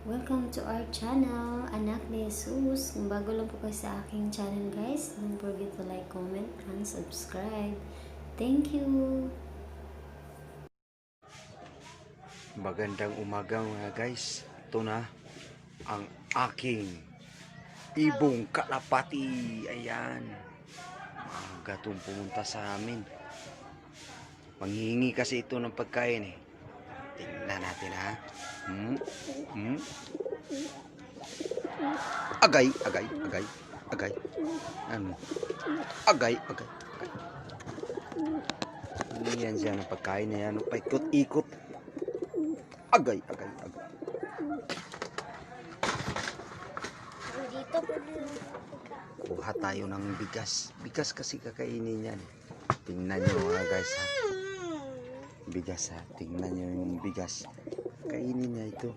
Welcome to our channel, Anak ni Jesus. Kung bago lang po kayo sa aking channel guys, don't forget to like, comment, and subscribe. Thank you! Magandang umaga mga guys. Ito na ang aking ibong kalapati. Ayan. Maaga itong pumunta sa amin. Manghihingi kasi ito ng pagkain eh. Tingnan natin ha. Agay, agay, agay, agay. Ano? Agay, agay, agay. Yan siya ng pagkain na yan. Paikot-ikot. Agay, agay, agay. Kuha tayo ng bigas. Bigas kasi kakainin yan. Tingnan nyo mga guys ha. Bigas ha. Tingnan nyo yung bigas. Kainin niya ito.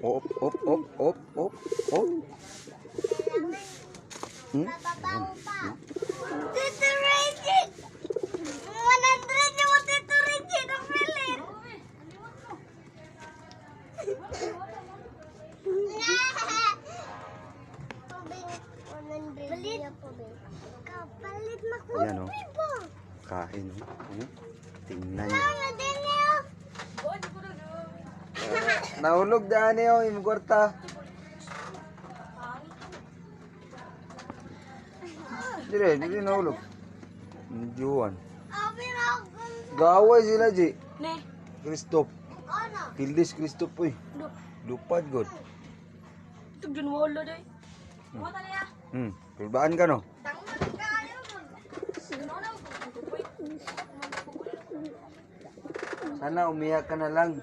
Op, op, op, op, op, op. Tito Reggie! 100 yung Tito Reggie na pilit! Palit! Kapalit na ko. Ayan o. Kain o. Tingnan nyo. Nahulog daan niyo yung kwarta. Dili nahulog. Juan. Gaway sila, Ji. Ne? Christoph. Ano? Kildis Christoph, uy. Lupad, God. Ito ginwala day. Wala na ya. Tulbaan ka, no? Sana umiyak ka na lang.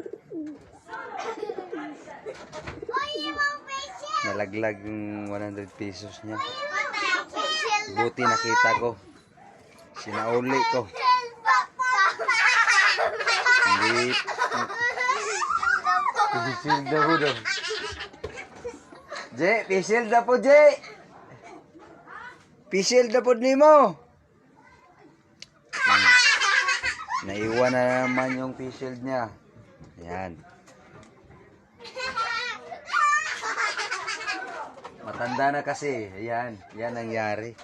Nalaglag yung 100 pesos niya. Buti nakita ko. Sinauli ko. Hindi. Pisilda po daw. Je, pisilda po, Je. Pisilda po ni mo. Naiwan na naman yung pisil niya. Ayan. Matanda na kasi. Ayan. Yan nangyari.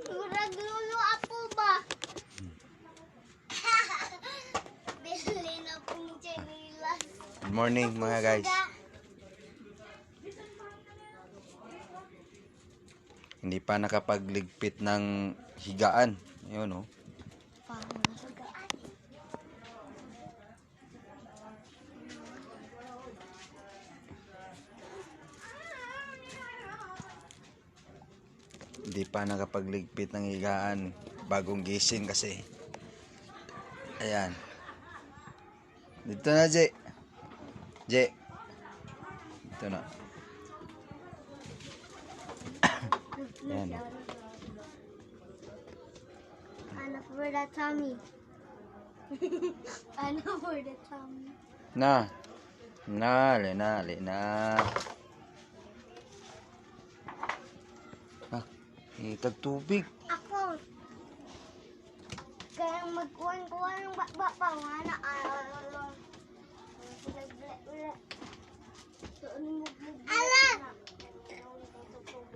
Murag lulo ako ba? Bili na pong chinilas. Good morning mga guys. Hindi pa nakapagligpit ng higaan. Ayun oh. Hindi pa nakapagligpit ng higaan. Bagong gising kasi. Ayan. Dito na, Je. Je. Dito na. Ayan. Ano for the tummy? Ano for the tummy? Na. Na. Itag tubig. Ako. Kaya magkuhan-kuhan ng bakba na ala!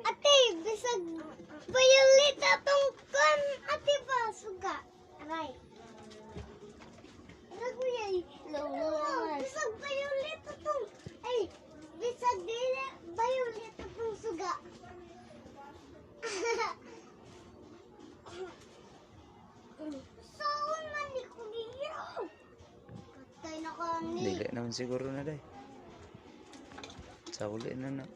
Ate, bisag violet atong kan ate pa suga. Aray. Naguyay. Bisag violet atong ay bisag dili violet atong suga. Saan man di ko niyo? Patay na ka ni. Dili naman siguro na day. Sa uli na na.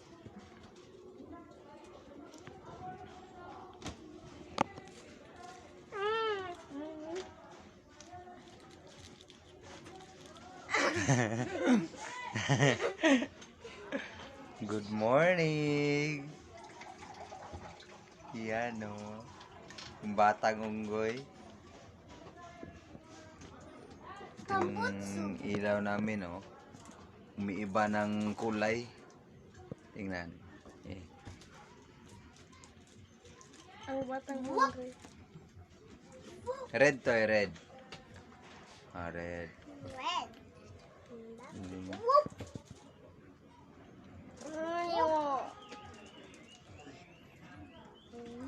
Good morning. Yan o. Yung batang unggoy. Yung ilaw namin o. Umiiba ng kulay. Tingnan. Ang batang hungry. Red to, red. Red. Red. Mm. Whoop.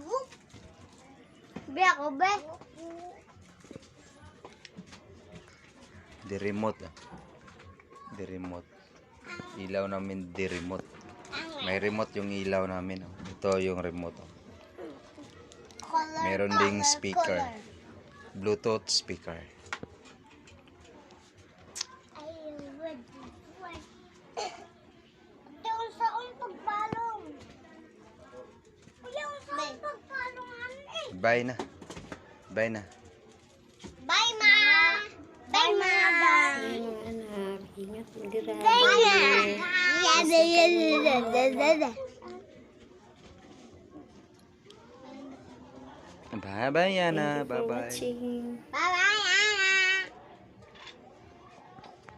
Whoop. Be ako, be. The remote. The remote. Ilaw namin, the remote. May remote yung ilaw namin. Oh. Ito yung remote. Oh. Color, Meron color, ding speaker. color. Bluetooth speaker. Ay, red. Red. Yung saan pagpalong? Yung saan pagpalongan eh. Bye na. Bye na. Bye, ma. Bye, ma. Ay, mga anak, ingat mag-ride. Bye, ma. Bye-bye, Yana. Thank you for Bye-bye. watching. Bye,